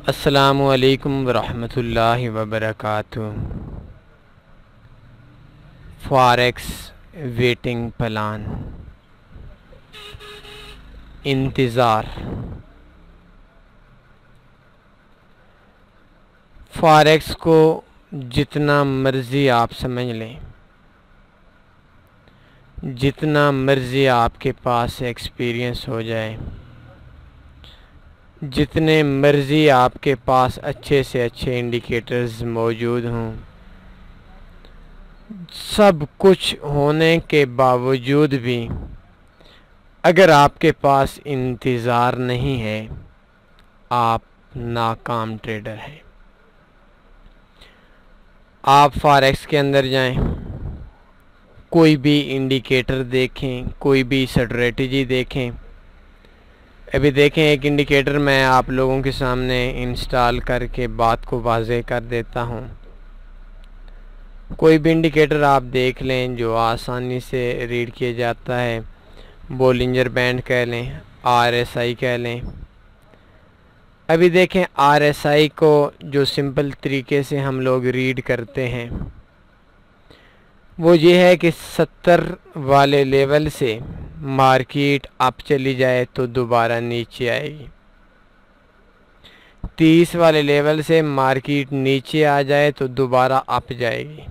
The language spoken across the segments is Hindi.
अस्सलामु अलैकुम वरहमतुल्लाहि वबरकातुहू। फॉरेक्स वेटिंग प्लान, इंतज़ार। फॉरेक्स को जितना मर्ज़ी आप समझ लें, जितना मर्ज़ी आपके पास एक्सपीरियंस हो जाए, जितने मर्ज़ी आपके पास अच्छे से अच्छे इंडिकेटर्स मौजूद हों, सब कुछ होने के बावजूद भी अगर आपके पास इंतज़ार नहीं है, आप नाकाम ट्रेडर हैं। आप फॉरेक्स के अंदर जाएं, कोई भी इंडिकेटर देखें, कोई भी स्ट्रेटजी देखें। अभी देखें, एक इंडिकेटर मैं आप लोगों के सामने इंस्टॉल करके बात को वाज़ेह कर देता हूं। कोई भी इंडिकेटर आप देख लें जो आसानी से रीड किया जाता है, बोलिंजर बैंड कह लें, आरएसआई कह लें। अभी देखें, आरएसआई को जो सिंपल तरीके से हम लोग रीड करते हैं वो ये है कि 70 वाले लेवल से मार्केट अप चली जाए तो दोबारा नीचे आएगी। 30 वाले लेवल से मार्केट नीचे आ जाए तो दोबारा अप जाएगी।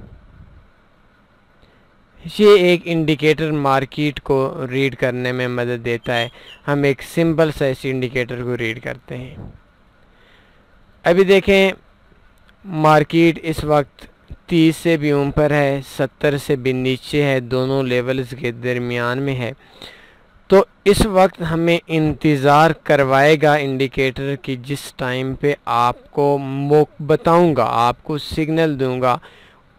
ये एक इंडिकेटर मार्केट को रीड करने में मदद देता है। हम एक सिंपल सा इस इंडिकेटर को रीड करते हैं। अभी देखें, मार्केट इस वक्त 30 से भी ऊपर है, 70 से भी नीचे है, दोनों लेवल्स के दरमियान में है। तो इस वक्त हमें इंतज़ार करवाएगा इंडिकेटर की जिस टाइम पे आपको बताऊंगा, आपको सिग्नल दूंगा,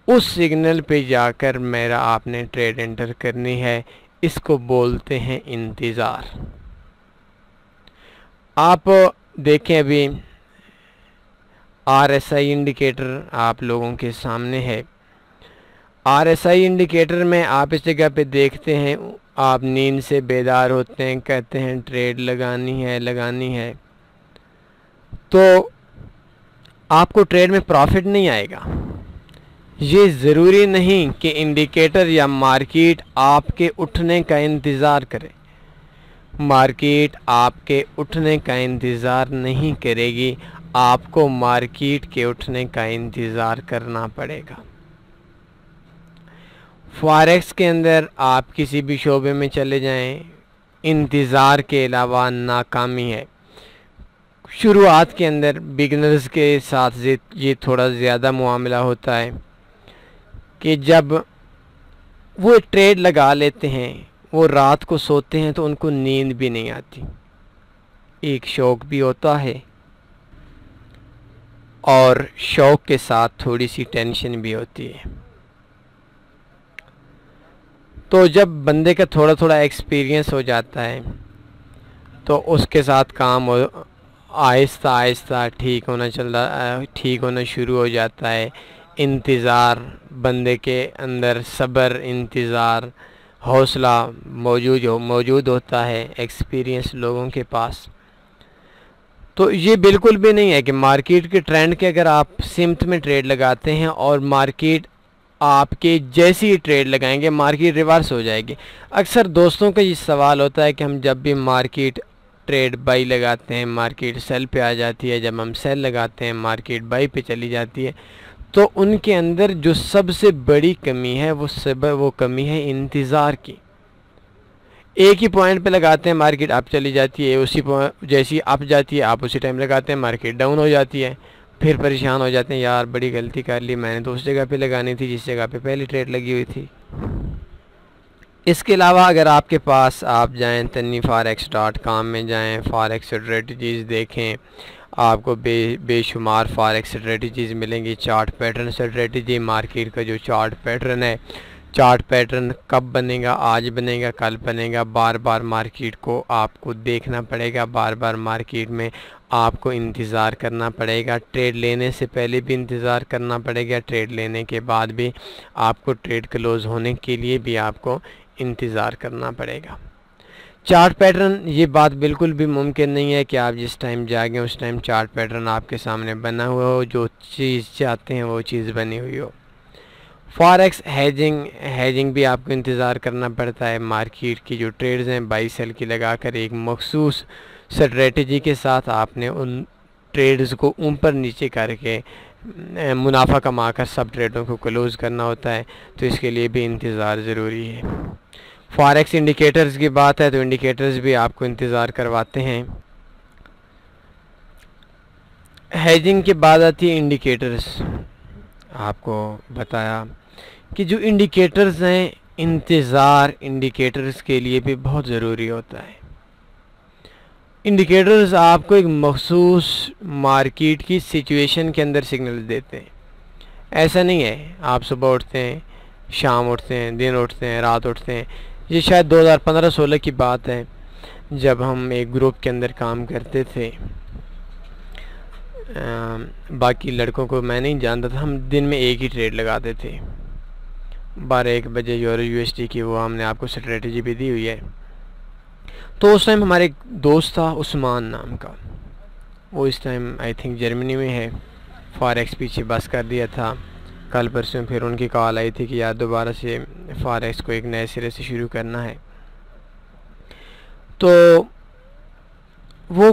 उस सिग्नल पे जाकर मेरा आपने ट्रेड एंटर करनी है। इसको बोलते हैं इंतज़ार। आप देखें, अभी आरएसआई इंडिकेटर आप लोगों के सामने है। आरएसआई इंडिकेटर में आप इस जगह पे देखते हैं, आप नींद से बेदार होते हैं, कहते हैं ट्रेड लगानी है, तो आपको ट्रेड में प्रॉफिट नहीं आएगा। ये ज़रूरी नहीं कि इंडिकेटर या मार्केट आपके उठने का इंतज़ार करे। मार्केट आपके उठने का इंतज़ार नहीं करेगी, आपको मार्केट के उठने का इंतज़ार करना पड़ेगा। फॉरेक्स के अंदर आप किसी भी शोबे में चले जाएं, इंतज़ार के अलावा नाकामी है। शुरुआत के अंदर बिगिनर्स के साथ ये थोड़ा ज़्यादा मामला होता है कि जब वो ट्रेड लगा लेते हैं, वो रात को सोते हैं तो उनको नींद भी नहीं आती। एक शौक भी होता है और शौक के साथ थोड़ी सी टेंशन भी होती है। तो जब बंदे का थोड़ा थोड़ा एक्सपीरियंस हो जाता है तो उसके साथ काम आहिस्ता आहिस्ता ठीक होना शुरू हो जाता है। इंतज़ार बंदे के अंदर, सब्र, इंतज़ार, हौसला मौजूद होता है एक्सपीरियंस लोगों के पास। तो ये बिल्कुल भी नहीं है कि मार्केट के ट्रेंड के अगर आप सिमत में ट्रेड लगाते हैं और मार्केट आपके जैसी ही ट्रेड लगाएंगे, मार्केट रिवर्स हो जाएगी। अक्सर दोस्तों का ये सवाल होता है कि हम जब भी मार्केट ट्रेड बाई लगाते हैं, मार्केट सेल पे आ जाती है, जब हम सेल लगाते हैं मार्केट बाई पे चली जाती है। तो उनके अंदर जो सबसे बड़ी कमी है वो कमी है इंतज़ार की। एक ही पॉइंट पे लगाते हैं, मार्केट अप चली जाती है, उसी जैसी अप जाती है आप उसी टाइम लगाते हैं, मार्केट डाउन हो जाती है। फिर परेशान हो जाते हैं, यार बड़ी गलती कर ली, मैंने तो उस जगह पे लगानी थी जिस जगह पे पहली ट्रेड लगी हुई थी। इसके अलावा अगर आपके पास, आप जाएं taniforex.com में जाएं, फॉरेक्स स्ट्रेटजीज़ देखें, आपको बेशुमार फॉरेक्स स्ट्रेटजीज़ मिलेंगी। चार्ट पैटर्न स्ट्रेटजी, मार्केट का जो चार्ट पैटर्न है, चार्ट पैटर्न कब बनेगा, आज बनेगा, कल बनेगा, बार बार मार्केट को आपको देखना पड़ेगा, बार बार मार्केट में आपको इंतज़ार करना पड़ेगा। ट्रेड लेने से पहले भी इंतज़ार करना पड़ेगा, ट्रेड लेने के बाद भी आपको, ट्रेड क्लोज़ होने के लिए भी आपको इंतज़ार करना पड़ेगा। चार्ट पैटर्न, ये बात बिल्कुल भी मुमकिन नहीं है कि आप जिस टाइम जागें उस टाइम चार्ट पैटर्न आपके सामने बना हुआ हो, जो चीज़ चाहते हैं वो चीज़ बनी हुई हो। फॉरेक्स हेजिंग भी आपको इंतज़ार करना पड़ता है। मार्केट की जो ट्रेड्स हैं बाई सेल की लगाकर एक मखसूस स्ट्रेटजी के साथ आपने उन ट्रेड्स को ऊपर नीचे करके मुनाफा कमाकर सब ट्रेडों को क्लोज़ करना होता है, तो इसके लिए भी इंतज़ार ज़रूरी है। फॉरेक्स इंडिकेटर्स की बात है तो इंडिकेटर्स भी आपको इंतज़ार करवाते हैं। हेजिंग के बाद आती है इंडिकेटर्स। आपको बताया कि जो इंडिकेटर्स हैं, इंतज़ार इंडिकेटर्स के लिए भी बहुत ज़रूरी होता है। इंडिकेटर्स आपको एक मखसूस मार्केट की सिचुएशन के अंदर सिग्नल देते हैं। ऐसा नहीं है आप सुबह उठते हैं, शाम उठते हैं, दिन उठते हैं, रात उठते हैं। ये शायद 2015-16 की बात है जब हम एक ग्रुप के अंदर काम करते थे। बाकी लड़कों को मैं नहीं जानता था, हम दिन में एक ही ट्रेड लगाते थे। 12-1 बजे यूरो USD की, वो हमने आपको स्ट्रेटजी भी दी हुई है। तो उस टाइम हमारे एक दोस्त था उस्मान नाम का, वो इस टाइम आई थिंक जर्मनी में है। फॉरेक्स पीछे बस कर दिया था। कल परसों फिर उनकी कॉल आई थी कि यार दोबारा से फॉरेक्स को एक नए सिरे से शुरू करना है। तो वो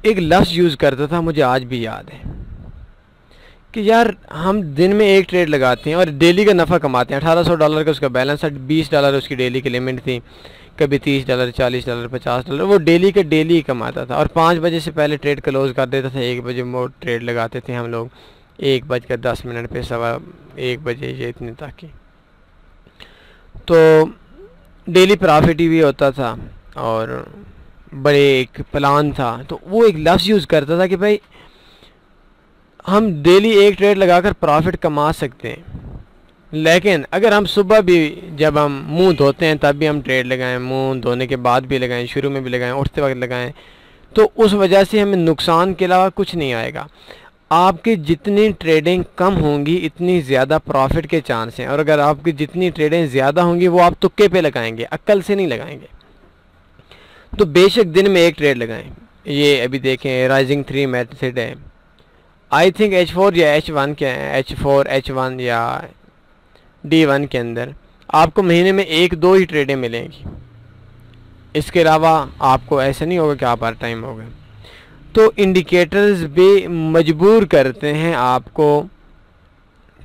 एक लफ्ज़ यूज़ करता था, मुझे आज भी याद है, कि यार हम दिन में एक ट्रेड लगाते हैं और डेली का नफ़ा कमाते हैं। $1800 का उसका बैलेंस है, $20 उसकी डेली की लिमिट थी, कभी $30, $40, $50, वो डेली का डेली ही कमाता था। और 5 बजे से पहले ट्रेड क्लोज कर देता था। 1 बजे मोड ट्रेड लगाते थे हम लोग, 1:10 पे, 1:15 बजे, ये इतने तक की। तो डेली प्रॉफिट भी होता था और बड़े एक प्लान था। तो वो एक लफ्ज़ यूज़ करता था कि भाई हम डेली एक ट्रेड लगाकर प्रॉफिट कमा सकते हैं, लेकिन अगर हम सुबह भी जब हम मुंह धोते हैं तब भी हम ट्रेड लगाएं, मुंह धोने के बाद भी लगाएं, शुरू में भी लगाएं, उठते वक्त लगाएं, तो उस वजह से हमें नुकसान के अलावा कुछ नहीं आएगा। आपकी जितनी ट्रेडिंग कम होंगी इतनी ज़्यादा प्रॉफिट के चांस हैं, और अगर आपकी जितनी ट्रेडिंग ज़्यादा होंगी वो आप तुक्के पे लगाएंगे, अक्ल से नहीं लगाएंगे। तो बेशक दिन में एक ट्रेड लगाएं। ये अभी देखें राइजिंग 3 मेथड है, आई थिंक H4 या H1 के, H4 H1 या D1 के अंदर आपको महीने में 1-2 ही ट्रेडें मिलेंगी। इसके अलावा आपको ऐसा नहीं होगा कि आप हर टाइम हो गए। तो इंडिकेटर्स भी मजबूर करते हैं आपको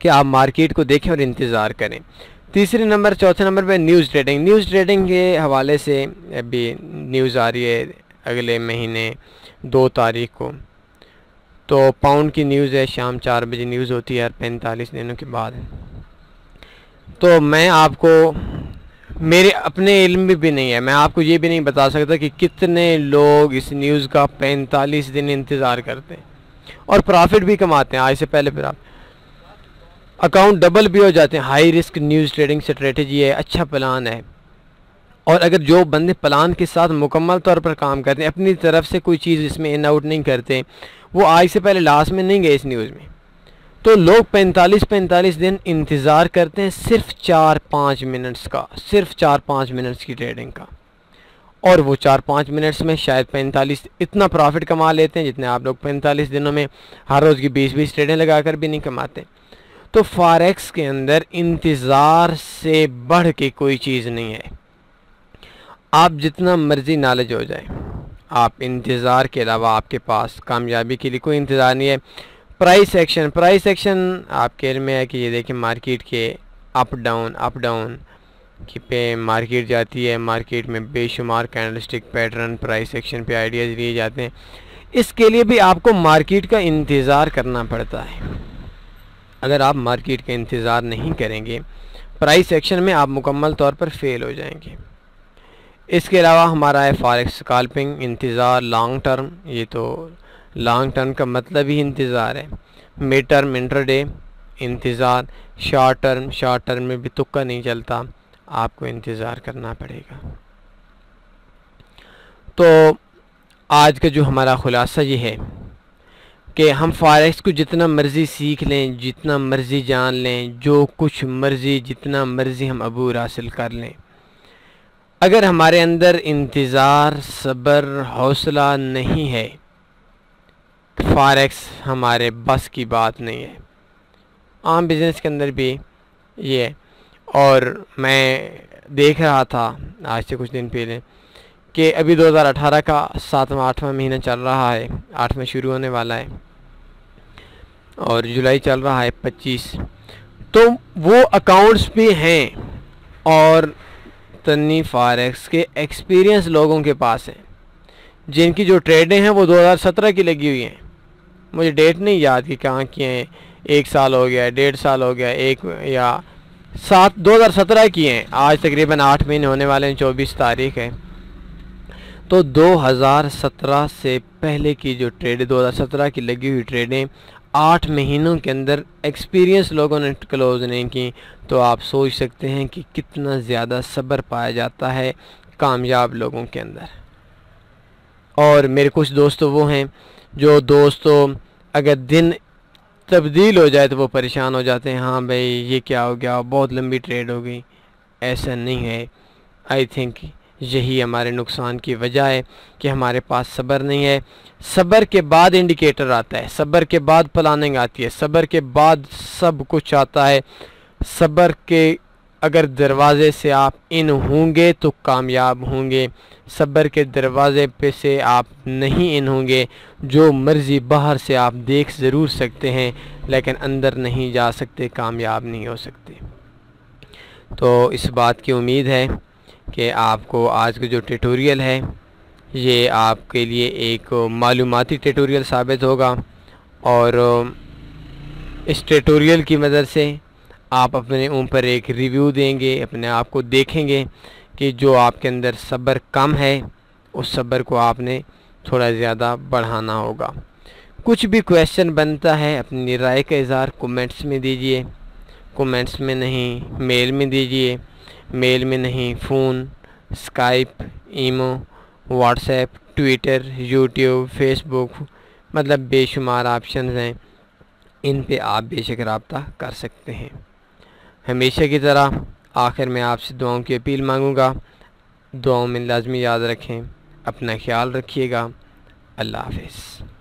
कि आप मार्केट को देखें और इंतज़ार करें। चौथे नंबर पे न्यूज़ ट्रेडिंग। न्यूज़ ट्रेडिंग के हवाले से अभी न्यूज़ आ रही है अगले महीने 2 तारीख को। तो पाउंड की न्यूज़ है, शाम 4 बजे न्यूज़ होती है 45 दिनों के बाद। तो मैं आपको, मेरे अपने इल्म में भी नहीं है, मैं आपको ये भी नहीं बता सकता कि कितने लोग इस न्यूज़ का 45 दिन इंतज़ार करते हैं और प्रॉफिट भी कमाते हैं। आज से पहले फिर आप अकाउंट डबल भी हो जाते हैं। High risk news trading strategy है, अच्छा प्लान है। और अगर जो बंदे प्लान के साथ मुकम्मल तौर पर काम करते हैं, अपनी तरफ से कोई चीज़ इसमें इन आउट नहीं करते, वो आज से पहले लास्ट में नहीं गए इस न्यूज़ में। तो लोग 45 दिन इंतज़ार करते हैं सिर्फ 4-5 मिनट्स का, सिर्फ 4-5 मिनट्स की ट्रेडिंग का। और वो 4-5 मिनट्स में शायद 45 इतना प्रॉफिट कमा लेते हैं जितने आप लोग 45 दिनों में हर रोज़ की 20-20 ट्रेडें लगाकर भी नहीं कमाते। तो फॉरेक्स के अंदर इंतज़ार से बढ़ के कोई चीज़ नहीं है। आप जितना मर्ज़ी नॉलेज हो जाए, आप इंतज़ार के अलावा आपके पास कामयाबी के लिए कोई इंतज़ार नहीं है। प्राइस एक्शन आपके में है कि ये देखें मार्केट के अप डाउन की पे मार्केट जाती है। मार्केट में बेशुमार कैंडलस्टिक पैटर्न प्राइस एक्शन पे आइडियाज़ लिए जाते हैं। इसके लिए भी आपको मार्केट का इंतज़ार करना पड़ता है। अगर आप मार्केट का इंतज़ार नहीं करेंगे प्राइस एक्शन में, आप मुकम्मल तौर पर फेल हो जाएंगे। इसके अलावा हमारा है फॉरेक्स स्कैल्पिंग, इंतज़ार लॉन्ग टर्म। ये तो लॉन्ग टर्म का मतलब ही इंतज़ार है। मिड टर्म इंट्राडे इंतज़ार, शॉर्ट टर्म में भी तुक्का नहीं चलता, आपको इंतज़ार करना पड़ेगा। तो आज का जो हमारा ख़ुलासा ये है कि हम फॉरेक्स को जितना मर्ज़ी सीख लें, जितना मर्ज़ी जान लें, जो कुछ मर्ज़ी जितना मर्ज़ी हम अबूर हासिल कर लें, अगर हमारे अंदर इंतज़ार, सब्र, हौसला नहीं है, फॉरेक्स हमारे बस की बात नहीं है। आम बिज़नेस के अंदर भी ये है। और मैं देख रहा था आज से कुछ दिन पहले कि अभी 2018 का 7वां-8वां महीना चल रहा है, 8वां शुरू होने वाला है और जुलाई चल रहा है 25। तो वो अकाउंट्स भी हैं और तन्नी फॉरेक्स के एक्सपीरियंस लोगों के पास हैं, जिनकी जो ट्रेडें हैं वो 2017 की लगी हुई हैं। मुझे डेट नहीं याद कि कहाँ की हैं, 1 साल हो गया, 1.5 साल हो गया, 1 या 2017 की हैं। आज तकरीबन 8 महीने होने वाले हैं, 24 तारीख है। तो 2017 से पहले की जो ट्रेड, 2017 की लगी हुई ट्रेडें 8 महीनों के अंदर एक्सपीरियंस लोगों ने क्लोज नहीं की। तो आप सोच सकते हैं कि कितना ज़्यादा सब्र पाया जाता है कामयाब लोगों के अंदर। और मेरे कुछ दोस्त वो हैं जो दोस्तों अगर दिन तब्दील हो जाए तो वो परेशान हो जाते हैं, हाँ भाई ये क्या हो गया, बहुत लंबी ट्रेड हो गई। ऐसा नहीं है। आई थिंक यही हमारे नुकसान की वजह है कि हमारे पास सब्र नहीं है। सब्र के बाद इंडिकेटर आता है, सब्र के बाद प्लानिंग आती है, सब्र के बाद सब कुछ आता है। सब्र के अगर दरवाज़े से आप इन होंगे तो कामयाब होंगे। सब्र के दरवाज़े पे से आप नहीं इन होंगे, जो मर्ज़ी बाहर से आप देख ज़रूर सकते हैं लेकिन अंदर नहीं जा सकते, कामयाब नहीं हो सकते। तो इस बात की उम्मीद है कि आपको आज का जो ट्यूटोरियल है ये आपके लिए एक मालूमाती ट्यूटोरियल साबित होगा और इस ट्यूटोरियल की मदद से आप अपने ऊपर एक रिव्यू देंगे, अपने आप को देखेंगे कि जो आपके अंदर सब्र कम है उस सब्र को आपने थोड़ा ज़्यादा बढ़ाना होगा। कुछ भी क्वेश्चन बनता है अपनी राय का इज़हार कमेंट्स में दीजिए, कमेंट्स में नहीं मेल में दीजिए, मेल में नहीं phone, Skype, imo, WhatsApp, Twitter, YouTube, Facebook, मतलब बेशुमार ऑप्शंस हैं, इन पे आप बेशक रब्ता कर सकते हैं। हमेशा की तरह आखिर में आपसे दुआओं की अपील मांगूंगा। दुआओं में लाजमी याद रखें, अपना ख्याल रखिएगा। अल्लाह हाफ़िज़।